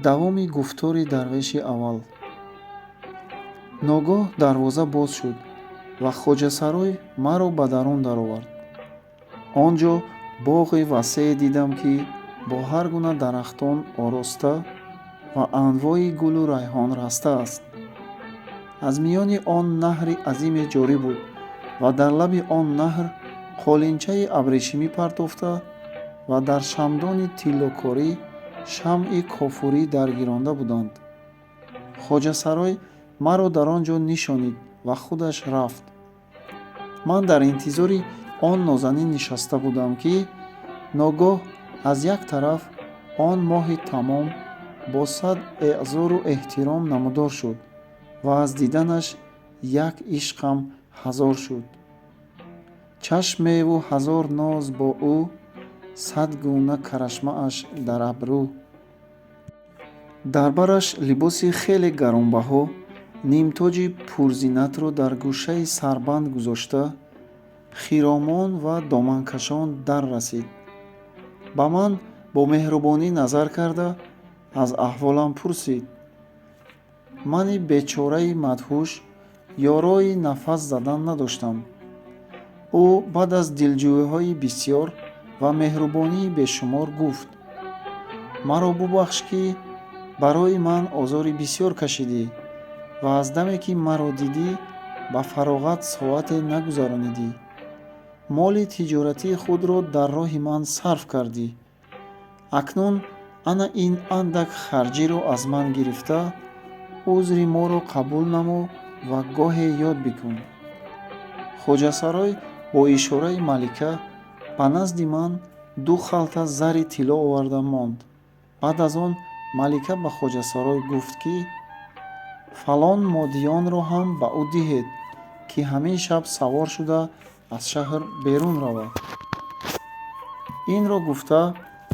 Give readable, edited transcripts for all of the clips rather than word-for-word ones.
давоми гуфтори дарвеши аввал. Ногоҳ дарвоза боз шуд ва хоҷасарой маро ба дарун даровард. Он ҷо боғи васеъ дидам, ки бо ҳар гуна дарахтон ороста ва анвои гулу райҳон растааст. аз миёни он наҳри азиме ҷорӣ буд ва дар лаби он наҳр қолинчаи абрешимӣ партофта ва дар шамдони тиллокорӣ шамъи кофурӣ даргиронда буданд. хоҷасарой маро дар он ҷо нишонид ва худаш рафт. ман дар интизори он нозанин нишаста будам, ки ногоҳ аз як тараф он моҳи тамом бо сад эъзору эҳтиром намудор шуд ва аз диданаш як ишқам ҳазор шуд. чашмеву ҳазор ноз бо ӯ, сад гуна карашмааш дар абрӯ. дар бараш либоси хеле гаронбаҳо, нимтоҷи пурзинатро дар гӯшаи сарбанд гузошта, хиромон ва доманкашон дар расид. ба ман бо меҳрубонӣ назар карда, аз аҳволам пурсид. мани бечораи мадҳуш ёрои нафас задан надоштам. ӯ баъд аз дилҷӯиҳои бисьёр ва меҳрубонии бешумор гуфт: маро бубахш, ки барои ман озори бисьёр кашидӣ ва аз даме ки маро дидӣ ба фароғат соате нагузаронидӣ. моли тиҷоратии худро дар роҳи ман сарф кардӣ. акнун ана ин андак харҷиро аз ман гирифта, узри моро қабул намо ва гоҳе ёд бикун. хоҷасарой бо ишораи малика ба назди ман 2 халта зари тилло оварда монд. баъд аз он малика ба хоҷасарой гуфт, ки фалон модиёнро ҳам ба ӯ диҳед, ки ҳамин шаб савор шуда аз шаҳр берун равад. инро гуфта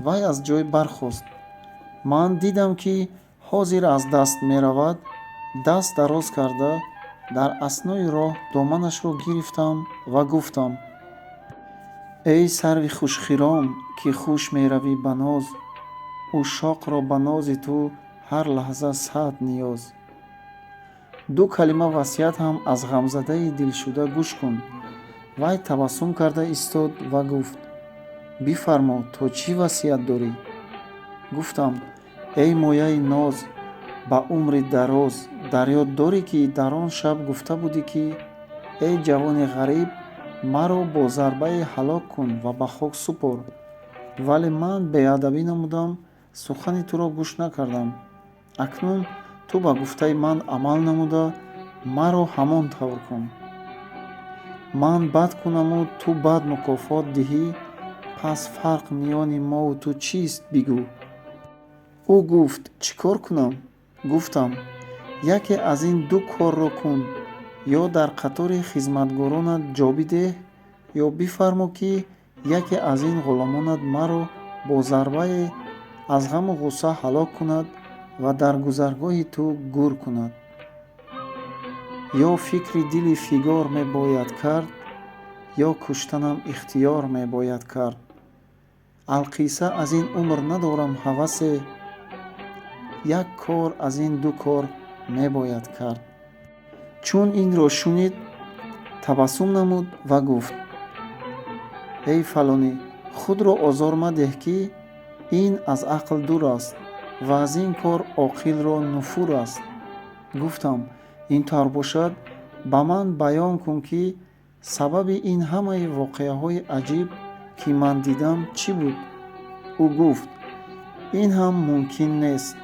вай аз ҷой бархост. ман дидам, ки ҳозир аз даст меравад. даст дароз карда дар аснои роҳ доманашро гирифтам ва гуфтам: эй сарви хушхиром, ки хуш меравӣ ба ноз, ушоқро ба нози ту ҳар лаҳза сад ниёз. 2 калима васият ҳам аз ғамзадаи дилшуда гӯш кун. вай табассум карда истод ва гуфт: бифармо, то чӣ васият дорӣ? гуфтам: эй мояи ноз, ба умри дароз, дар ёд дорӣ, ки дар он шаб гуфта будӣ, ки эй ҷавони ғариб, маро бо зарбае ҳалок кун ва ба хок супор. вале ман беадабӣ намудам, сухани туро гӯш накардам. акнун ту ба гуфтаи ман амал намуда, маро ҳамон тавр кун. ман бад кунаму ту бад мукофот диҳӣ, пас фарқ миёни мову ту чист бигӯ. ӯ гуфт: чӣ кор кунам? гуфтам: яке аз ин 2 корро кун. ё дар қатори хизматгоронат ҷо бидеҳ, ё бифармо, ки яке аз ин ғуломонат маро бо зарбае аз ғаму ғусса ҳалок кунад ва дар гузаргоҳи ту гур кунад. ё фикри дили фигор мебояд кард, ё куштанам ихтиёр мебояд кард. алқисса аз ин умр надорам ҳавасе, як кор аз ин 2 кор мебояд кард. чун инро шунид, табассум намуд ва гуфт: эй фалонӣ, худро озор мадеҳ, ки ин аз ақл дур аст ва аз ин кор оқилро нуфур аст. гуфтам: ин тавр бошад, ба ман баён кун, ки сабаби ин ҳамаи воқеаҳои аҷиб, ки ман дидам, чӣ буд? ӯ гуфт: ин ҳам мумкин нест.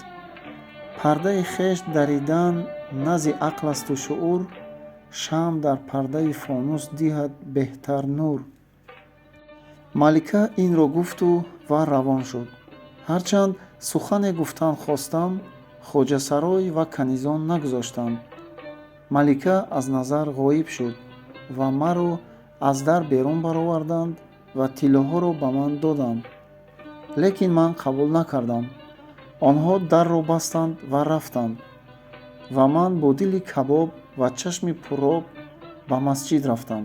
пардаи хеш даридан нази ақл асту шуъур, шамъ дар пардаи фонус диҳад беҳтар нур. малика инро гуфту ва равон шуд. ҳарчанд сухане гуфтан хостам, хоҷасарой ва канизон нагузоштанд. малика аз назар ғоиб шуд ва маро аз дар берун бароварданд ва тиллоҳоро ба ман доданд. лекин ман қабул накардам. онҳо дарро бастанд ва рафтанд ва ман бо дили кабоб ва чашми пурроб ба масҷид рафтам.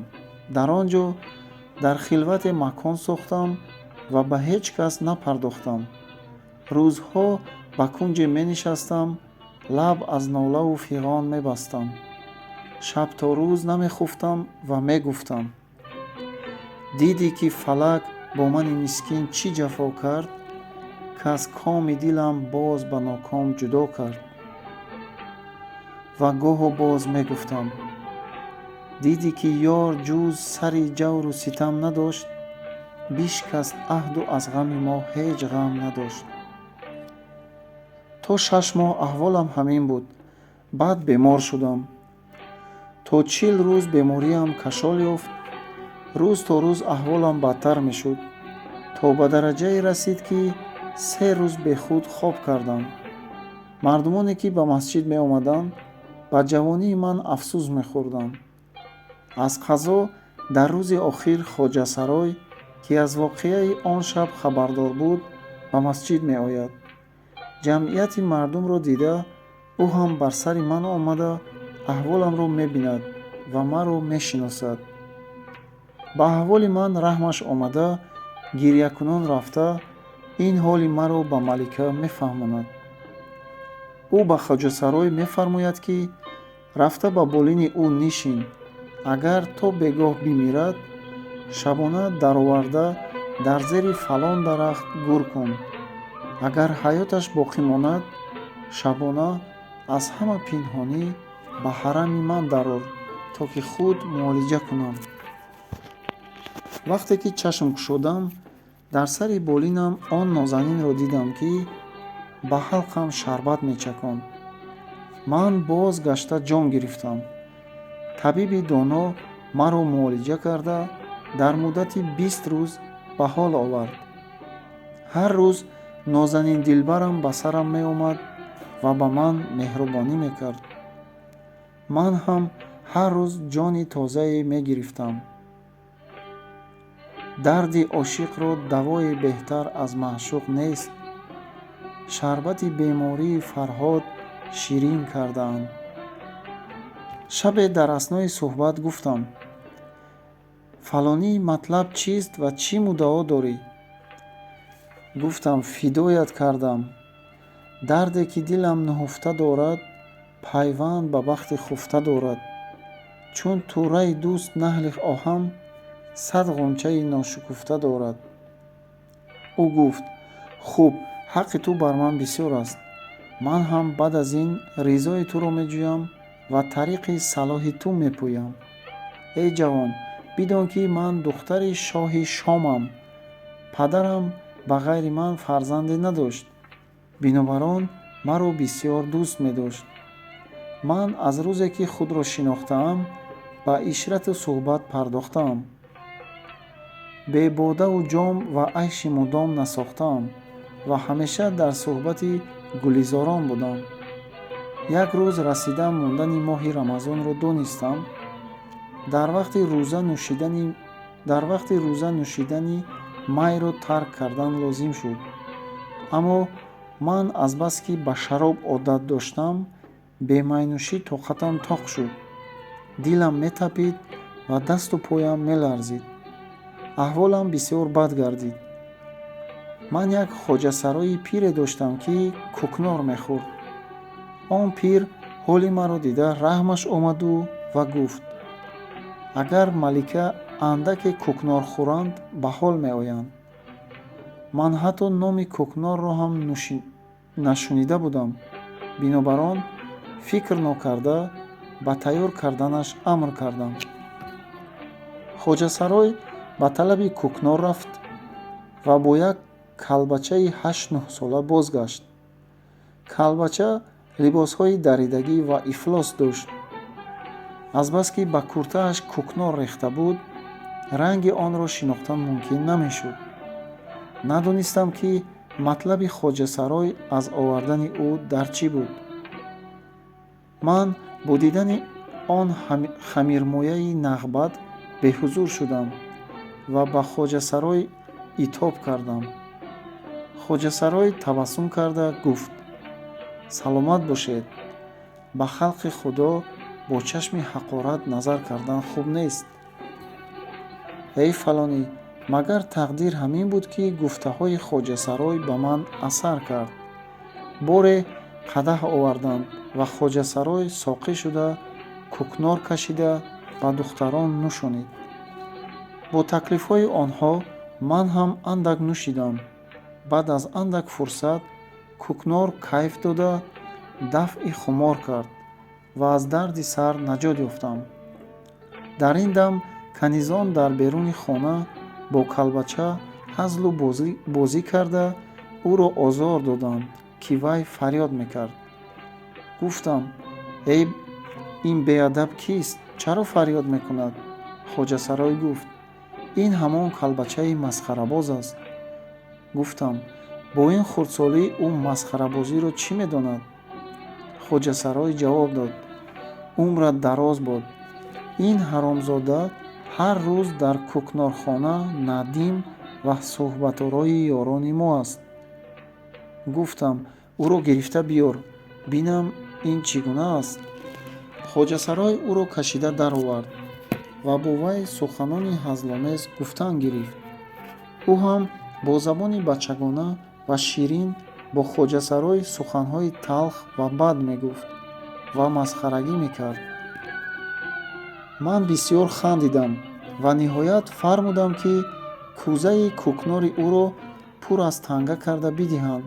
дар он ҷо дар хилвате макон сохтам ва ба ҳеҷ кас напардохтам. рӯзҳо ба кунҷе менишастам, лаб аз нолаву фиғон мебастам. шаб то рӯз намехуфтам ва мегуфтам: дидӣ ки фалак бо мани мискин чӣ ҷафо кард, кас коми дилам боз ба ноком ҷудо кард. ва гоҳу боз мегуфтам: дидӣ ки ёр ҷуз сари ҷавру ситам надошт, бишкаст аҳду аз ғами мо ҳеҷ ғам надошт. то 6 моҳ аҳволам ҳамин буд. баъд бемор шудам. то 40 рӯз бемориам кашол ёфт. рӯз то рӯз аҳволам бадтар мешуд, то ба дараҷае расид, ки 3 рӯз бехуд хоб кардам. мардумоне ки ба масҷид меомаданд, ба ҷавонии ман афсӯс мехӯрданд. аз қазо дар рӯзи охир хоҷасарой, ки аз воқеаи он шаб хабардор буд, ба масҷид меояд. ҷамъияти мардумро дида, ӯ ҳам бар сари ман омада аҳволамро мебинад ва маро мешиносад. ба аҳволи ман раҳмаш омада, гирьякунон рафта, ин ҳоли маро ба малика мефаҳмонад. ӯ ба хоҷасарой мефармояд, ки рафта ба болини ӯ нишин. агар то бегоҳ бимирад, шабона дароварда дар зери фалон дарахт гур кун. агар ҳаёташ боқӣ монад, шабона аз ҳама пинҳонӣ ба ҳарами ман дарор, то ки худ муолиҷа кунам. вақте ки чашм кушодам, дар сари болинам он нозанинро дидам, ки ба ҳалқам шарбат мечаконд. ман боз гашта ҷон гирифтам. табиби доно маро муолиҷа карда, дар муддати 20 рӯз ба ҳол овард. ҳар рӯз нозанин дилбарам ба сарам меомад ва ба ман меҳрубонӣ мекард. ман ҳам ҳар рӯз ҷони тозае мегирифтам. дарди ошиқро давое беҳтар аз маъшуқ нест. шарбати бемории Фарҳод ширин кардаанд. шабе дар аснои суҳбат гуфтам: фалонӣ матлаб чист ва чӣ муддао дорӣ? гуфтам: фидоят кардам. дарде ки дилам нуҳуфта дорад, пайванд ба бахти хуфта дорад. чун турраи дӯст наҳли оҳам, 100 ғунчаи ношукуфта дорад. ӯ гуфт: хуб, ҳаққи ту бар ман бисёр аст. ман ҳам баъд аз ин ризои туро меҷӯям ва тариқи салоҳи ту мепӯям. эй ҷавон, бидон ки ман духтари шоҳи Шомам. падарам ба ғайри ман фарзанде надошт. бинобар он маро бисёр дӯст медошт. ман аз рӯзе ки худро шинохтаам, ба ишрату суҳбат пардохтаам. бе бодаву ҷом ва айши мудом насохтаам ва ҳамеша дар суҳбати гулизорон будам. як рӯз расида мондани моҳи рамазонро донистам. дар вақти рӯза нӯшидани майро тарк кардан лозим шуд. аммо ман аз бас ки ба шароб одат доштам, бемайнӯшӣ тоқатам тоқ шуд. дилам метапид ва дасту поям меларзид. аҳволам бисёр бад гардид. ман як хоҷасарои пире доштам, ки кӯкнор мехӯрд. он пир ҳоли маро дида раҳмаш омаду ва гуфт: агар малика андаке кӯкнор хӯранд, ба ҳол меоянд. ман ҳатто номи кӯкнорро ҳам нашунида будам. бинобар он фикр нокарда ба тайёр карданаш амр кардам. хоҷасарой ба талаби кӯкнор рафт ва бо як калбачаи 8-9 сола бозгашт. калбача либосҳои даридагӣ ва ифлос дошт. азбаски ба куртааш кӯкнор рехта буд, ранги онро шинохтан мумкин намешуд. надонистам, ки матлаби хоҷасарой аз овардани ӯ дар чӣ буд. ман бо дидани он хамирмояи нағбат беҳузур шудам ва ба хоҷасарой итоб кардам. хоҷасарой табассум карда гуфт: саломат бошед. ба халқи худо бо чашми ҳақорат назар кардан хуб нест. эй фалонӣ, магар тақдир ҳамин буд, ки гуфтаҳои хоҷасарой ба ман асар кард. боре қадаҳ оварданд ва хоҷасарой соқӣ шуда, кӯкнор кашида ба духтарон нӯшонид. бо таклифҳои онҳо ман ҳам андак нӯшидам. баъд аз андак фурсат кӯкнор кайф дода, дафъи хумор кард ва аз дарди сар наҷот ёфтам. дар ин дам канизон дар беруни хона бо калбача ҳазлу бозӣ карда ӯро озор доданд, ки вай фарёд мекард. гуфтам: эй, ин беадаб кист? чаро фарёд мекунад? хоҷасарой гуфт: ин ҳамон калбачаи масхарабоз аст. гуфтам: бо ин хурдсолӣ ӯ масхарабозиро чӣ медонад? хоҷасарой ҷавоб дод: умрат дароз бод. ин ҳаромзода ҳар рӯз дар кӯкнорхона надим ва суҳбаторои ёрони мо аст. гуфтам: ӯро гирифта биёр, бинам ин чӣ гуна аст. хоҷасарой ӯро кашида даровард ва бо вай суханони ҳазломез гуфтан гирифт. ӯ ҳам бо забони бачагона ва ширин бо хоҷасарой суханҳои талх ва бад мегуфт ва масхарагӣ мекард. ман бисёр хандидам ва ниҳоят фармудам, ки кӯзаи кӯкнори ӯро пур аз танга карда бидиҳанд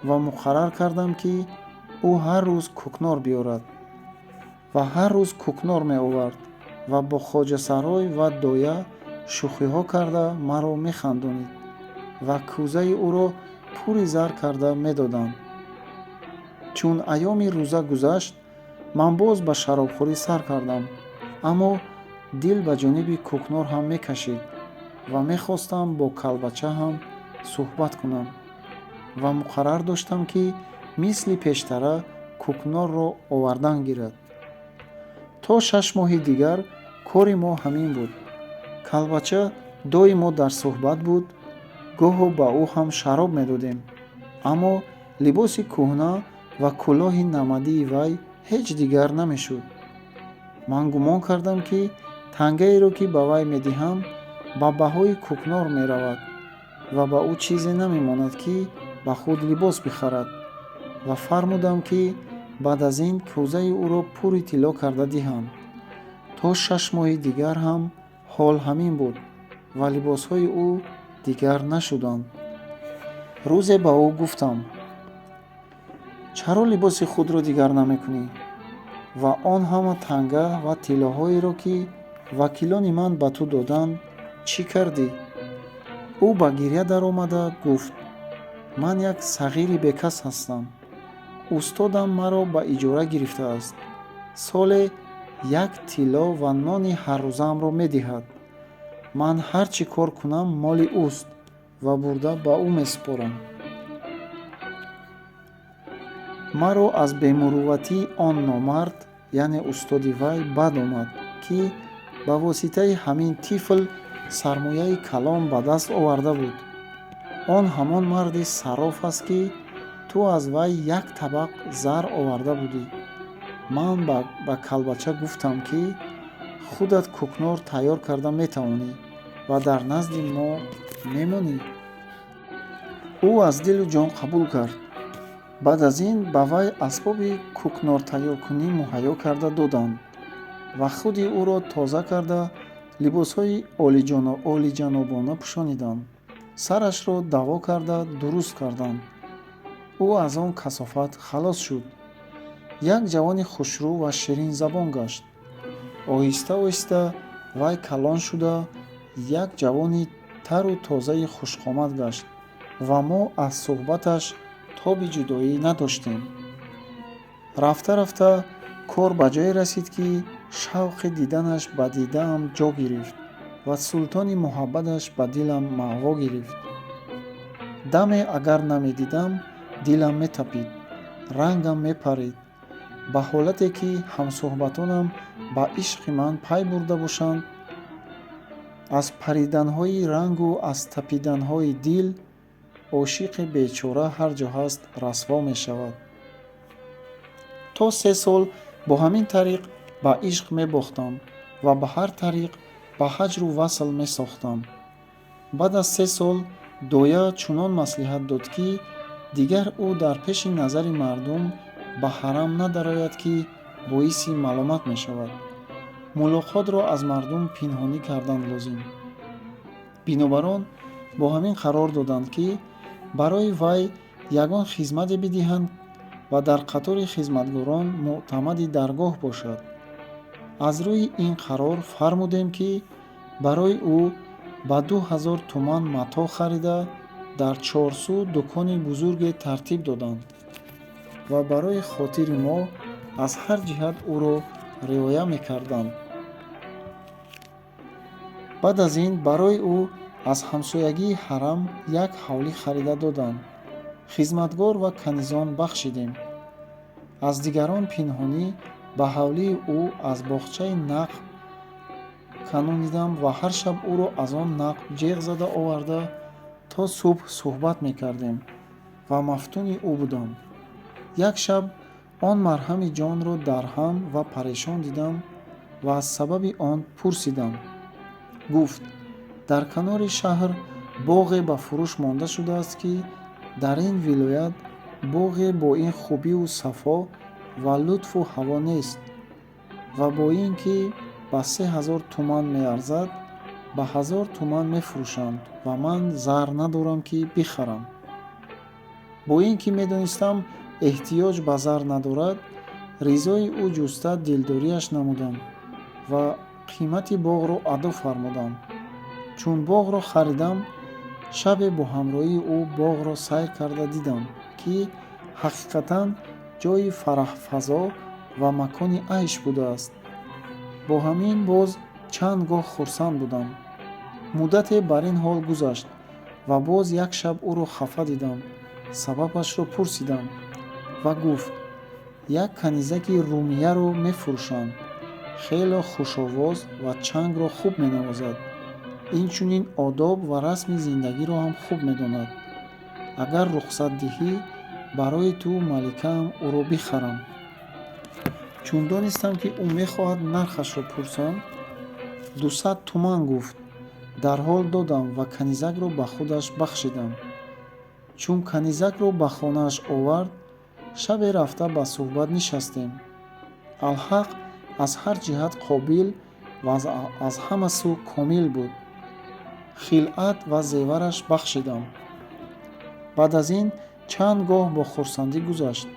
ва муқаррар кардам, ки ӯ ҳар рӯз кӯкнор биёрад. ва ҳар рӯз кӯкнор меовард ва бо хоҷасарой ва доя шӯхиҳо карда маро механдонид ва кӯзаи ӯро пури зар карда медоданд. чун айёми рӯза гузашт, ман боз ба шаробхӯрӣ сар кардам, аммо дил ба ҷониби кӯкнор ҳам мекашид ва мехостам бо калбача ҳам суҳбат кунам ва муқаррар доштам, ки мисли пештара кӯкнорро овардан гирад. то 6 моҳи дигар кори мо ҳамин буд. калбача доимо дар суҳбат буд, гоҳо ба ӯ ҳам шароб медодем, аммо либоси кӯҳна ва кӯлоҳи намадии вай ҳеҷ дигар намешуд. ман гумон кардам, ки тангаеро, ки ба вай медиҳам, ба баҳои кӯкнор меравад ва ба ӯ чизе намемонад, ки ба худ либос бихарад, ва фармудам, ки баъд аз ин кӯзаи ӯро пури тилло карда диҳанд. то 6 моҳи дигар ҳам ҳол ҳамин буд ва либосҳои ӯ дигар нашуданд. рӯзе ба ӯ гуфтам: чаро либоси худро дигар намекунӣ? ва он ҳама танга ва тиллоҳоеро, ки вакилони ман ба ту доданд, чӣ кардӣ? ӯ ба гирья даромада гуфт: ман як сағири бекас ҳастам. устодам маро ба иҷора гирифтааст. соле 1 тилло ва нони ҳаррӯзаамро медиҳад. ман ҳар чӣ кор кунам моли ӯст ва бурда ба ӯ месупорам. маро аз бемурувватии он номард, яъне устоди вай, бад омад, ки ба воситаи ҳамин тифл сармояи калон ба даст оварда буд. он ҳамон марди сароф аст, ки ту аз вай 1 табақ зар оварда будӣ. ман ба калбача гуфтам, ки худат кӯкнор тайёр карда метавонӣ ва дар назди мо мемонӣ. ӯ аз дилу ҷон қабул кард. баъд аз ин ба вай асбоби кӯкнортайёркунӣ муҳайё карда доданд ва худи ӯро тоза карда либосҳои олиҷанобона пӯшониданд. сарашро даво карда дуруст карданд. ӯ аз он касофат халос шуд. як ҷавони хушрӯ ва ширинзабон гашт. оҳиста оҳиста вай калон шуда, як ҷавони тару тозаи хушқомат гашт ва мо аз суҳбаташ тоби ҷудоӣ надоштем. рафта рафта кор ба ҷое расид, ки шавқи диданаш ба дидаам ҷо гирифт ва султони муҳаббаташ ба дилам маъво гирифт. даме агар намедидам, дилам метапид, рангам мепарид, ба ҳолате ки ҳамсуҳбатонам ба ишқи ман пай бурда бошанд. аз париданҳои рангу аз тапиданҳои дил ошиқи бечора ҳар ҷо ҳаст расво мешавад. то 3 сол бо ҳамин тариқ ба ишқ мебохтам ва ба ҳар тариқ ба ҳаҷру васл месохтам. баъд аз 3 сол доя чунон маслиҳат дод, ки дигар ӯ дар пеши назари мардум ба ҳарам надарояд, ки боиси маломат мешавад. мулоқотро аз мардум пинҳонӣ кардан лозим. бинобар он бо ҳамин қарор доданд, ки барои вай ягон хизмате бидиҳанд ва дар қатори хизматгорон муътамади даргоҳ бошад. аз рӯи ин қарор фармудем, ки барои ӯ ба 2000 туман матоъ харида дар чорсу дукони бузурге тартиб доданд ва барои хотири мо аз ҳар ҷиҳат ӯро риоя мекарданд. баъд аз ин барои ӯ аз ҳамсоягии ҳарам як ҳавлӣ харида доданд. хизматгор ва канизон бахшидем. аз дигарон пинҳонӣ ба ҳавлии ӯ аз боғчаи нақб канонидам ва ҳар шаб ӯро аз он нақб ҷеғ зада оварда то субҳ суҳбат мекардем ва мафтуни ӯ будам. як шаб он марҳами ҷонро дарҳам ва парешон дидам ва аз сабаби он пурсидам. гуфт: дар канори шаҳр боғе ба фурӯш монда шудааст, ки дар ин вилоят боғе бо ин хубиву сафо ва лутфу ҳаво нест ва бо ин ки ба 3000 туман меарзад, ба 1000 туман мефурӯшанд ва ман зар надорам, ки бихарам. бо ин ки медонистам эҳтиёҷ ба зар надорад, ризои ӯ ҷуста дилдориаш намудам ва қимати боғро адо фармудам. чун боғро харидам, шабе бо ҳамроҳии ӯ боғро сайр карда дидам, ки ҳақиқатан ҷойи фараҳфазо ва макони айш будааст. бо ҳамин боз чанд гоҳ хурсанд будам. муддате бар ин ҳол гузашт ва боз як шаб ӯро хафа дидам. сабабашро пурсидам ва гуфт: як канизаки румияро мефурӯшанд. хело хушовоз ва чангро хуб менавозад. инчунин одоб ва расми зиндагиро ҳам хуб медонад. агар рухсат диҳӣ, барои ту маликаам ӯро бихарам. чун донистам, ки ӯ мехоҳад нархашро пурсам, 200 туман гуфт. дарҳол додам ва канизакро ба худаш бахшидам. чун канизакро ба хонааш овард, шабе рафта ба суҳбат нишастем. алҳақ аз ҳар ҷиҳат қобил ва аз ҳама сӯ комил буд. хилъат ва зевараш бахшидам. баъд аз ин чанд гоҳ бо хурсандӣ гузашт.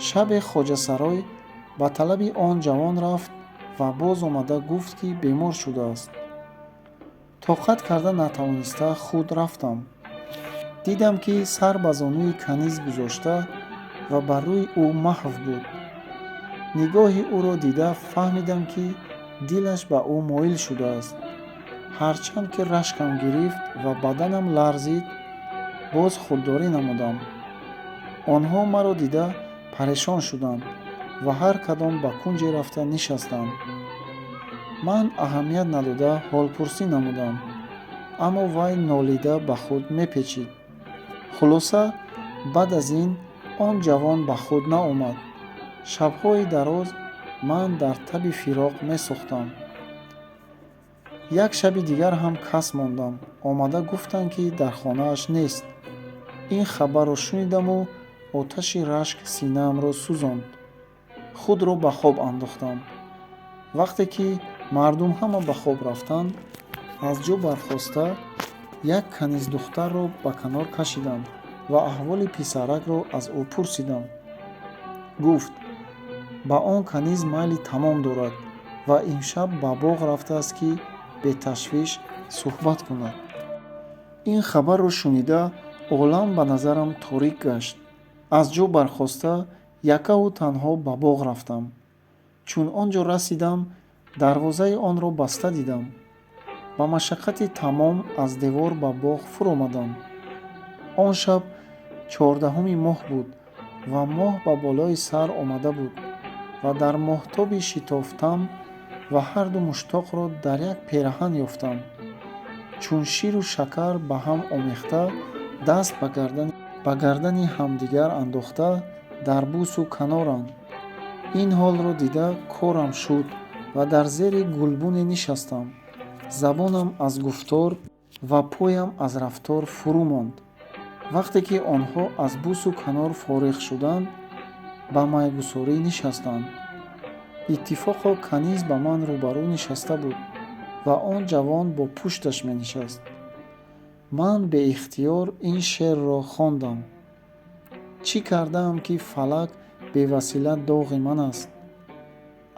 шабе хоҷасарой ба талаби он ҷавон рафт ва боз омада гуфт, ки бемор шудааст. тоқат карда натавониста худ рафтам. дидам, ки сар ба зонуи каниз гузошта ва бар рӯи ӯ маҳв буд. нигоҳи ӯро дида фаҳмидам, ки дилаш ба ӯ моил шудааст. ҳарчанд ки рашкам гирифт ва баданам ларзид, боз худдорӣ намудам. онҳо маро дида парешон шуданд ва ҳар кадом ба кунҷе рафта нишастанд. ман аҳамият надода ҳолпурсӣ намудам, аммо вай нолида ба худ мепечид. хулоса, баъд аз ин он ҷавон ба худ наомад. шабҳои дароз ман дар таби фироқ месӯхтам. як шаби дигар ҳам кас мондам. омада гуфтанд, ки дар хонааш нест. ин хабарро шунидаму оташи рашк синаамро сӯзонд. худро ба хоб андохтам. вақте ки мардум ҳама ба хоб рафтанд, аз ҷо бархоста як каниздухтарро ба канор кашидам ва аҳволи писаракро аз ӯ пурсидам. гуфт: ба он каниз майли тамом дорад ва имшаб ба боғ рафтааст, ки беташвиш суҳбат кунад. ин хабарро шунида олам ба назарам торик гашт. аз ҷо бархоста якаву танҳо ба боғ рафтам. чун он ҷо расидам, дарвозаи онро баста дидам. ба машаққати тамом аз девор ба боғ фуромадам. он шаб 14 моҳ буд ва моҳ ба болои сар омада буд ва дар моҳтоби шитофтам ва ҳарду муштоқро дар як пераҳан ёфтам. чун ширу шакар ба ҳам омехта, даст ба гардани ҳамдигар андохта дар бусу каноранд. ин ҳолро дида корам шуд ва дар зери гулбуне нишастам. забонам аз гуфтор ва поям аз рафтор фурӯ монд. вақте ки онҳо аз бусу канор фориғ шуданд, ба майгузорӣ нишастанд. иттифоқо каниз ба ман рӯбарӯ нишаста буд ва он ҷавон бо пушташ менишаст. ман беихтиёр ин шеърро хондам: чӣ кардаам, ки фалак бевасила доғи ман аст?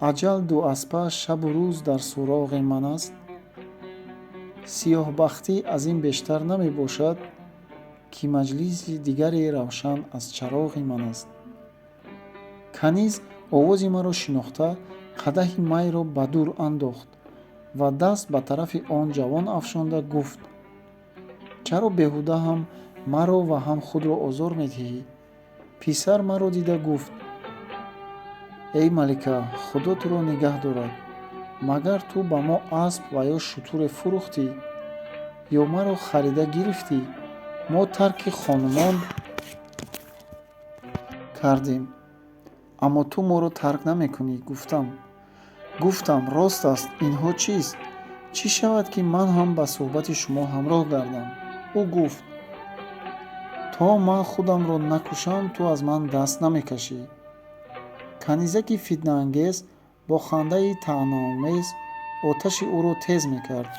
аҷал дуаспа шабу рӯз дар суроғи ман аст. сиёҳбахтӣ аз ин бештар намебошад, ки маҷлиси дигаре равшан аз чароғи ман аст. каниз овози маро шинохта қадаҳи майро ба дур андохт ва даст ба тарафи он ҷавон афшонда гуфт: чаро беҳуда ҳам маро ва ҳам худро озор медиҳӣ? писар маро дида гуфт: эй малика, худо туро нигаҳ дорад. магар ту ба мо асп ва ё шутуре фурӯхтӣ, ё маро харида гирифтӣ? мо тарки хонумон кардем, аммо ту моро тарк намекунӣ. гуфтам рост аст, инҳо чист? чӣ шавад, ки ман ҳам ба суҳбати шумо ҳамроҳ гардам? ӯ гуфт: то ман худамро накушам, ту аз ман даст намекашӣ. канизаки фитнаангез бо хандаи таънаомез оташи ӯро тез мекард,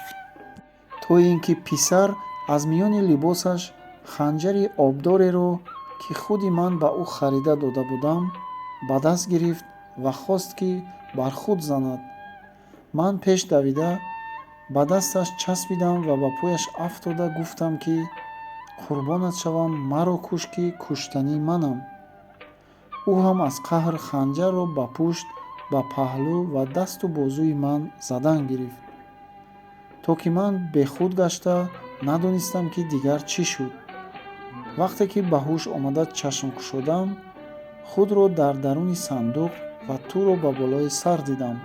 то ин ки писар аз миёни либосаш ханҷари обдореро, ки худи ман ба ӯ харида дода будам, ба даст гирифт ва хост, ки бар худ занад. ман пеш давида ба дасташ часпидам ва ба пӯяш афтода гуфтам, ки қурбонат шавам, маро куш, ки куштанӣ манам. ӯ ҳам аз қаҳр ханҷарро ба пушт, ба паҳлӯ ва дасту бозуи ман задан гирифт, то ки ман бехуд гашта надонистам, ки дигар чӣ шуд. вақте ки ба ҳуш омада чашм кушодам, худро дар даруни сандуқ ва туро ба болои сар дидам.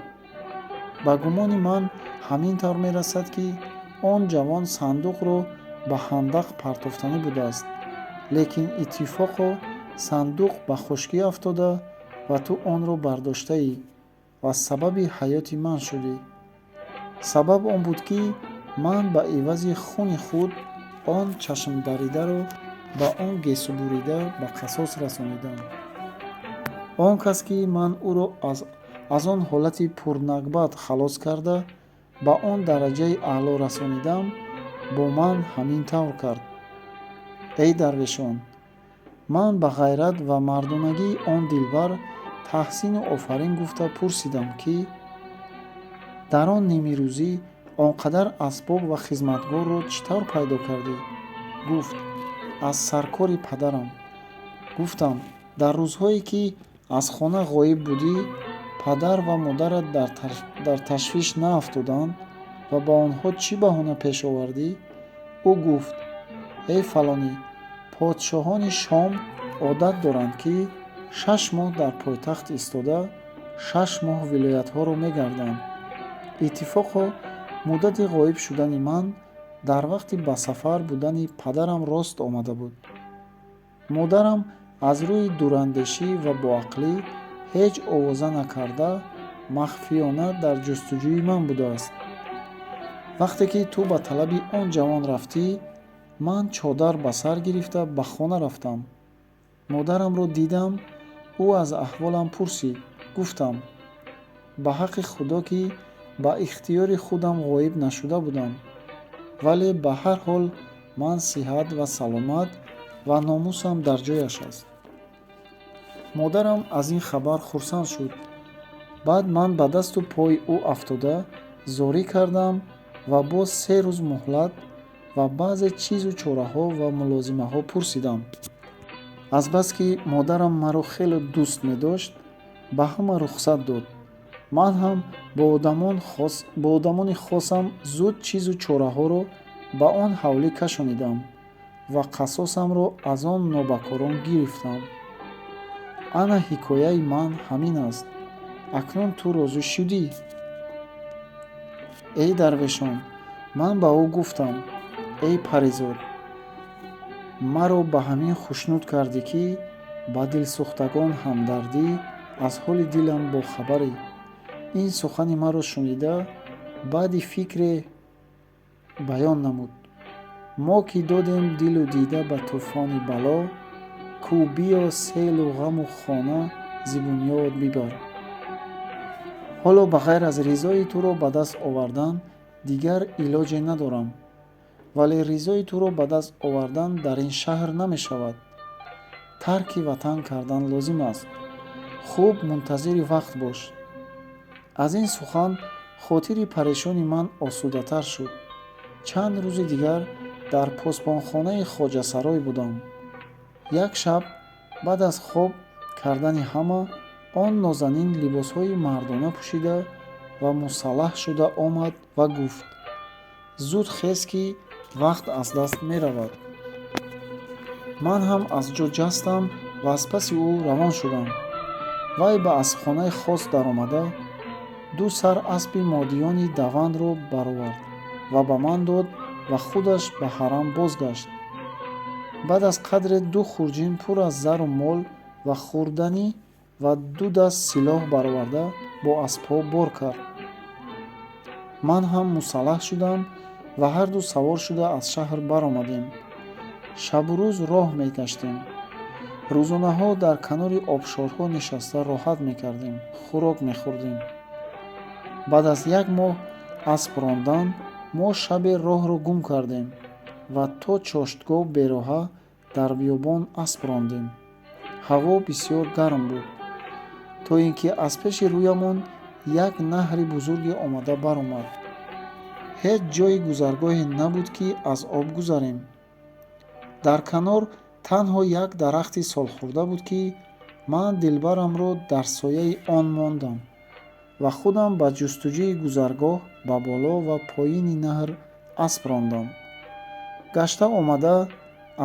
ба гумони ман ҳамин тавр мерасад, ки он ҷавон сандуқро ба хандақ партофтанӣ будааст, лекин иттифоқо сандуқ ба хушкӣ афтода ва ту онро бардоштаӣ ва сабаби ҳаёти ман шудӣ. сабаб он буд, ки ман ба ивази хуни худ он чашмдаридаро ба он гесубурида ба қасос расонидам. он кас, ки ман ӯро аз он ҳолати пурнагбат халос карда ба он дараҷаи аъло расонидам, бо ман ҳамин тавр кард. эй дарвешон, ман ба ғайрат ва мардонагии он дилбар таҳсину офарин гуфта пурсидам, ки дар он нимирӯзӣ он қадар асбоб ва хизматгорро чӣ тавр пайдо кардӣ? гуфт: аз саркори падарам. гуфтам: дар рӯзҳое ки аз хона ғоиб будӣ, падар ва модарат дар ташвиш наафтоданд ва ба онҳо чӣ баҳона пеш овардӣ? ӯ гуфт: эй фалонӣ, подшоҳони Шом одат доранд, ки 6 моҳ дар пойтахт истода 6 моҳ вилоятҳоро мегарданд. иттифоқо муддати ғоиб шудани ман дар вақти ба сафар будани падарам рост омада буд. модарам аз рӯи дурандешӣ ва боақлӣ ҳеҷ овоза накарда махфиёна дар ҷустуҷӯи ман будааст. вақте ки ту ба талаби он ҷавон рафтӣ, ман чодар ба сар гирифта ба хона рафтам. модарамро дидам, ӯ аз аҳволам пурсид. гуфтам: ба ҳаққи худо, ки ба ихтиёри худам ғоиб нашуда будам, вале ба ҳар ҳол ман сиҳат ва саломат ва номусам дар ҷояш аст. модарам аз ин хабар хурсанд шуд. баъд ман ба дасту пои ӯ афтода зорӣ кардам ва боз 3 рӯз муҳлат ва баъзе чизу чораҳо ва мулозимаҳо пурсидам. азбаски модарам маро хеле дӯст медошт, ба ҳама рухсат дод. ман ҳам бо одамони хосам зуд чизу чораҳоро ба он ҳавлӣ кашонидам ва қасосамро аз он нобакорон гирифтам. ана ҳикояи ман ҳамин аст. акнун ту розӣ шудӣ? эй дарвешон, ман ба ӯ гуфтам: эй паризод, маро ба ҳамин хушнуд кардӣ, ки ба дилсӯхтагон ҳамдардӣ, аз ҳоли дилам бохабарӣ. ин сухани маро шунида, баъди фикре баён намуд. мо ки додем дилу дида ба тӯфони бало, кӯ биё селу ғаму хона зи бунёд бибар. ҳоло ба ғайр аз ризои туро ба даст овардан дигар илоҷе надорам, вале ризои туро ба даст овардан дар ин шаҳр намешавад. тарки ватан кардан лозим аст. хуб мунтазири вақт бош. аз ин сухан хотири парешони ман осудатар шуд. чанд рӯзи дигар дар посбонхонаи хоҷасарой будам. як шаб баъд аз хоб кардани ҳама, он нозанин либосҳои мардона пӯшида ва мусаллаҳ шуда омад ва гуфт: зуд хез, ки вақт аз даст меравад. ман ҳам аз ҷо ҷастам ва аз паси ӯ равон шудам. вай ба аспхонаи хос даромада, ду сар аспи модиёни давандро баровард ва ба ман дод ва худаш ба ҳарам бозгашт. баъд аз қадре 2 хурҷин пур аз зару мол ва хӯрданӣ ва 2 даст силоҳ бароварда бо аспҳо бор кард. ман ҳам мусаллаҳ шудам ва ҳарду савор шуда аз шаҳр баромадем. шабу рӯз роҳ мегаштем. рӯзонаҳо дар канори обшорҳо нишаста роҳат мекардем, хӯрок мехӯрдем. баъд аз 1 моҳ асп рондан, мо шабе роҳро гум кардем ва то чоштгоҳ бероҳа дар биёбон асп рондем. ҳаво бисёр гарм буд, то ин ки аз пеши рӯямон як наҳри бузурге омада баромад. ҳеҷ ҷои гузаргоҳе набуд, ки аз об гузарем. дар канор танҳо як дарахти солхӯрда буд, ки ман дилбарамро дар сояи он мондам ва худам ба ҷустуҷӯи гузаргоҳ ба боло ва поини наҳр асп рондам. гашта омада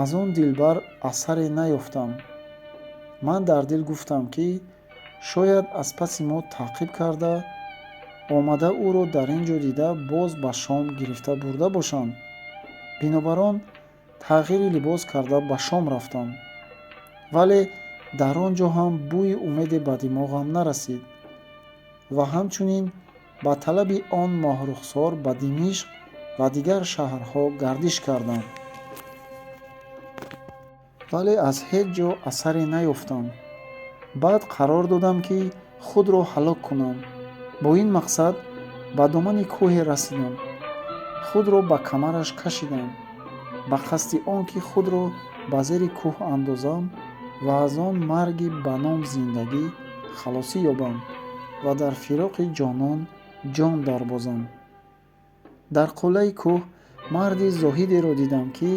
аз он дилбар асаре наёфтам. ман дар дил гуфтам, ки шояд аз паси мо таъқиб карда, омада ӯро дар ин ҷо дида боз ба шом гирифта бурда бошанд. бинобар он тағйири либос карда ба шом рафтам. вале дар он ҷо ҳам бӯи умеде ба димоғам нарасид ва ҳамчунин ба талаби он моҳрухсор ба Димишқ ва дигар шаҳрҳо гардиш кардам. вале аз ҳеҷ ҷо асаре наёфтам. баъд қарор додам, ки худро ҳалок кунам. бо ин мақсад ба домани кӯҳе расидам. худро ба камараш кашидам, ба қасди он ки худро ба зери кӯҳ андозам ва аз он марги ба ном зиндагӣ халосӣ ёбам ва дар фироқи ҷонон ҷон дарбозам. дар қуллаи кӯҳ марди зоҳидеро дидам, ки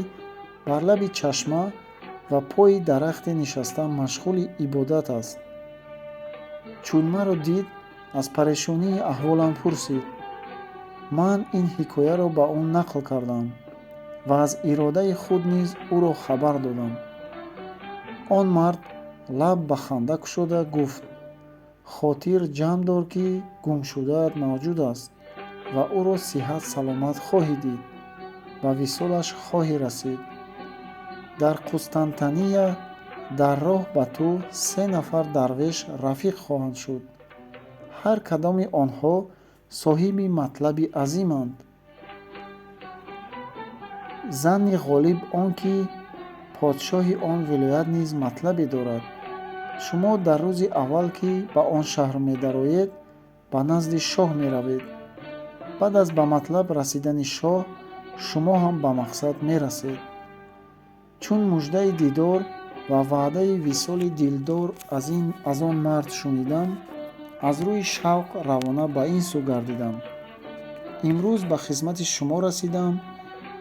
бар лаби чашма ва пои дарахте нишаста машғули ибодат аст. чун маро дид, аз парешонии аҳволам пурсид. ман ин ҳикояро ба ӯ нақл кардам ва аз иродаи худ низ ӯро хабар додам. он мард лаб ба ханда кушода гуфт: хотир ҷамъ дор, ки гумшудаат мавҷуд аст ва ӯро сиҳат саломат хоҳӣ дид, ба висолаш хоҳӣ расид. дар Қустантания дар роҳ ба ту 3 нафар дарвеш рафиқ хоҳанд шуд. ҳар кадоми онҳо соҳиби матлаби азиманд. занни ғолиб он ки подшоҳи он вилоят низ матлабе дорад. шумо дар рӯзи аввал, ки ба он шаҳр медароед, ба назди шоҳ меравед. баъд аз ба матлаб расидани шоҳ, шумо ҳам ба мақсад мерасед. чун муждаи дидор ва ваъдаи висоли дилдор аз он мард шунидам, аз рӯи шавқ равона ба ин сӯ гардидам. имрӯз ба хизмати шумо расидам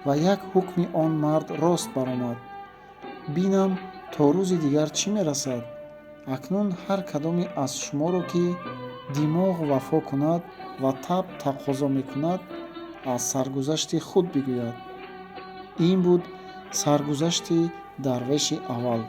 ва як ҳукми он мард рост баромад. бинам то рӯзи дигар чӣ мерасад. акнун ҳар кадоме аз шуморо, ки димоғ вафо кунад ва таб тақозо мекунад, аз саргузашти худ бигӯяд. ин буд саргузашти дарвеши аввал.